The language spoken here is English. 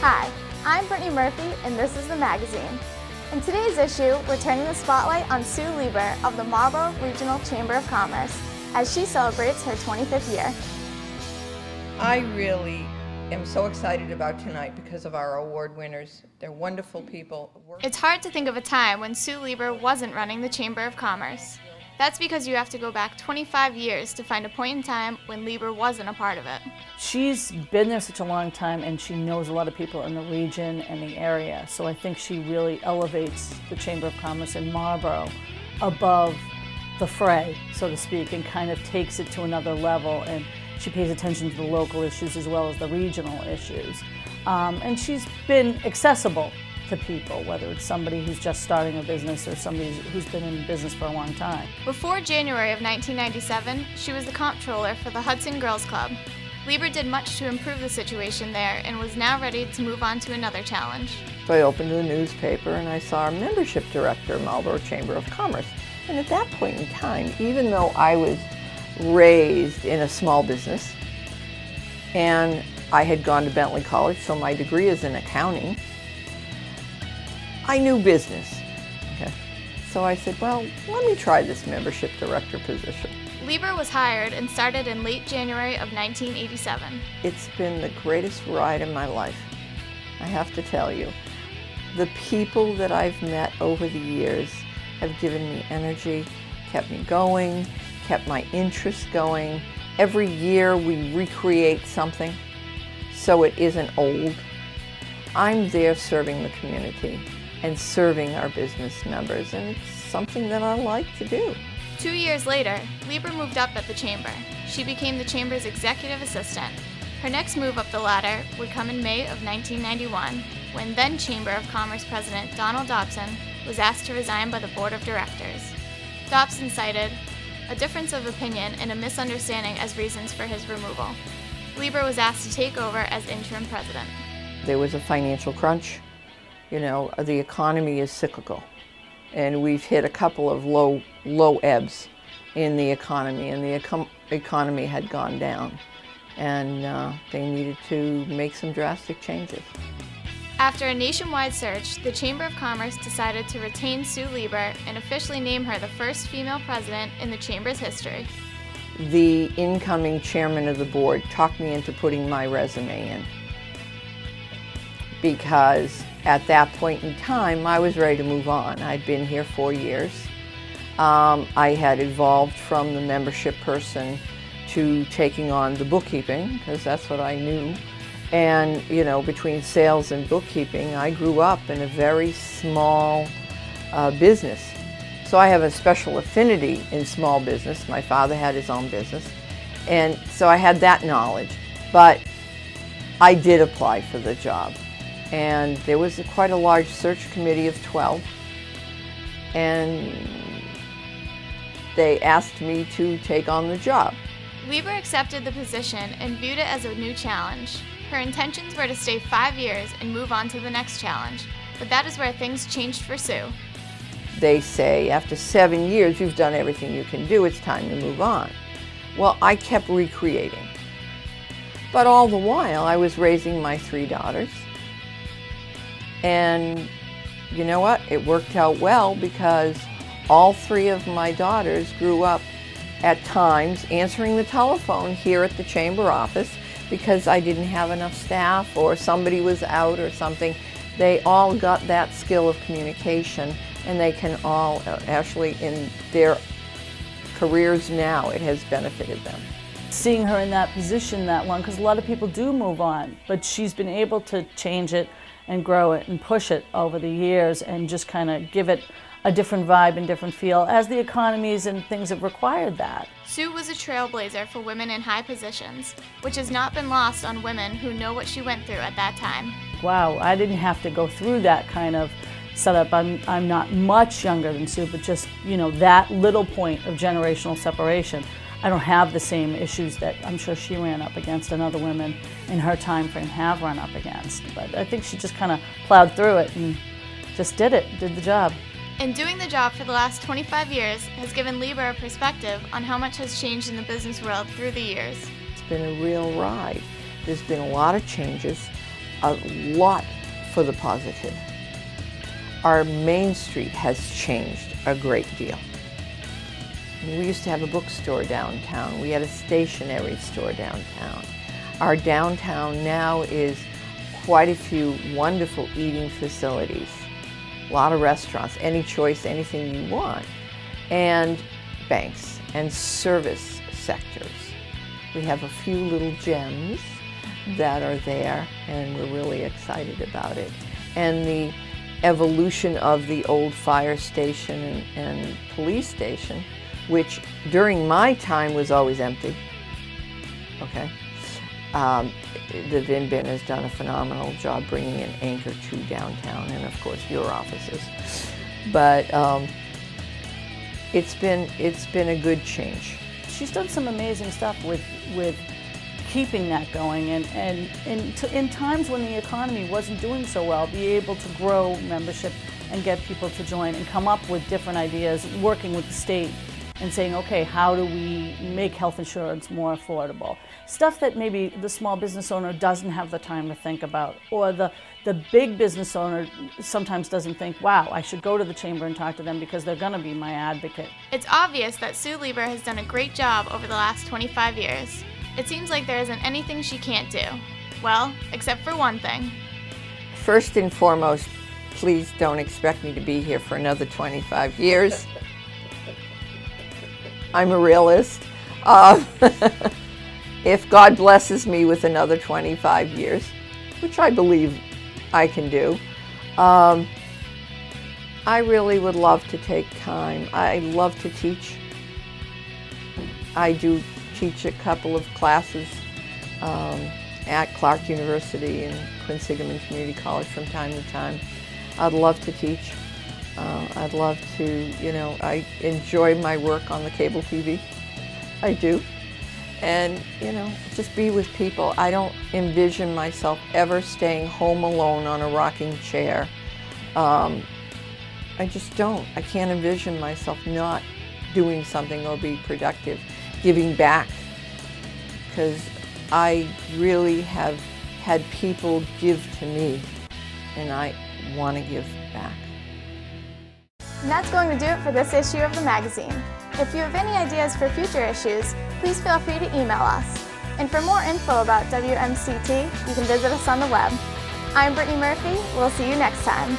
Hi, I'm Brittany Murphy and this is the magazine. In today's issue, we're turning the spotlight on Sue Leeber of the Marlborough Regional Chamber of Commerce as she celebrates her 25th year. I really am so excited about tonight because of our award winners. They're wonderful people. It's hard to think of a time when Sue Leeber wasn't running the Chamber of Commerce. That's because you have to go back 25 years to find a point in time when Leeber wasn't a part of it. She's been there such a long time and she knows a lot of people in the region and the area, so I think she really elevates the Chamber of Commerce in Marlborough above the fray, so to speak, and kind of takes it to another level, and she pays attention to the local issues as well as the regional issues. And she's been accessible to people, whether it's somebody who's just starting a business or somebody who's been in business for a long time. Before January of 1997, she was the comptroller for the Hudson Girls Club. Leeber did much to improve the situation there and was now ready to move on to another challenge. So I opened the newspaper and I saw our membership director, Marlborough Chamber of Commerce. And at that point in time, even though I was raised in a small business and I had gone to Bentley College, so my degree is in accounting, I knew business. Okay. So I said, well, let me try this membership director position. Leeber was hired and started in late January of 1987. It's been the greatest ride of my life, I have to tell you. The people that I've met over the years have given me energy, kept me going, kept my interest going. Every year we recreate something so it isn't old. I'm there serving the community and serving our business members, and it's something that I like to do. 2 years later, Leeber moved up at the Chamber. She became the Chamber's executive assistant. Her next move up the ladder would come in May of 1991, when then Chamber of Commerce President Donald Dobson was asked to resign by the Board of Directors. Dobson cited a difference of opinion and a misunderstanding as reasons for his removal. Leeber was asked to take over as interim president. There was a financial crunch. You know, the economy is cyclical, and we've hit a couple of low ebbs in the economy, and the economy had gone down, and they needed to make some drastic changes. After a nationwide search, the Chamber of Commerce decided to retain Sue Leeber and officially name her the first female president in the Chamber's history. The incoming chairman of the board talked me into putting my resume in, because at that point in time I was ready to move on. I'd been here 4 years. I had evolved from the membership person to taking on the bookkeeping, because that's what I knew. And, you know, between sales and bookkeeping, I grew up in a very small business. So I have a special affinity in small business. My father had his own business. And so I had that knowledge. But I did apply for the job. And there was quite a large search committee of 12. And they asked me to take on the job. Leeber accepted the position and viewed it as a new challenge. Her intentions were to stay 5 years and move on to the next challenge, but that is where things changed for Sue. They say after 7 years you've done everything you can do, it's time to move on. Well, I kept recreating. But all the while I was raising my 3 daughters. And you know what? It worked out well, because all 3 of my daughters grew up at times answering the telephone here at the Chamber office because I didn't have enough staff or somebody was out or something. They all got that skill of communication, and they can all actually, in their careers now, it has benefited them. Seeing her in that position that long, because a lot of people do move on, but she's been able to change it and grow it and push it over the years and just kind of give it a different vibe and different feel as the economies and things have required that. Sue was a trailblazer for women in high positions, which has not been lost on women who know what she went through at that time. Wow, I didn't have to go through that kind of setup. I'm not much younger than Sue, but just, you know, that little point of generational separation. I don't have the same issues that I'm sure she ran up against and other women in her time frame have run up against. But I think she just kind of plowed through it and just did the job. And doing the job for the last 25 years has given Leeber a perspective on how much has changed in the business world through the years. It's been a real ride. There's been a lot of changes, a lot for the positive. Our Main Street has changed a great deal. We used to have a bookstore downtown. We had a stationery store downtown. Our downtown now is quite a few wonderful eating facilities, a lot of restaurants, any choice, anything you want, and banks and service sectors. We have a few little gems that are there, and we're really excited about it. And the evolution of the old fire station and police station, which during my time was always empty, okay? The Vin Bin has done a phenomenal job bringing an anchor to downtown, and of course your offices. But it's been a good change. She's done some amazing stuff with keeping that going, and in times when the economy wasn't doing so well, be able to grow membership and get people to join and come up with different ideas, working with the state and saying, okay, how do we make health insurance more affordable? Stuff that maybe the small business owner doesn't have the time to think about, or the big business owner sometimes doesn't think, wow, I should go to the chamber and talk to them because they're gonna be my advocate. It's obvious that Sue Leeber has done a great job over the last 25 years. It seems like there isn't anything she can't do. Well, except for one thing. First and foremost, please don't expect me to be here for another 25 years. I'm a realist. If God blesses me with another 25 years, which I believe I can do, I really would love to take time. I love to teach. I do teach a couple of classes at Clark University and Quinsigamond Community College from time to time. I'd love to teach. I'd love to, I enjoy my work on the cable TV. I do. And, just be with people. I don't envision myself ever staying home alone on a rocking chair. I just don't. I can't envision myself not doing something or being productive, giving back. Because I really have had people give to me, and I want to give back. And that's going to do it for this issue of the magazine. If you have any ideas for future issues, please feel free to email us. And for more info about WMCT, you can visit us on the web. I'm Brittany Murphy. We'll see you next time.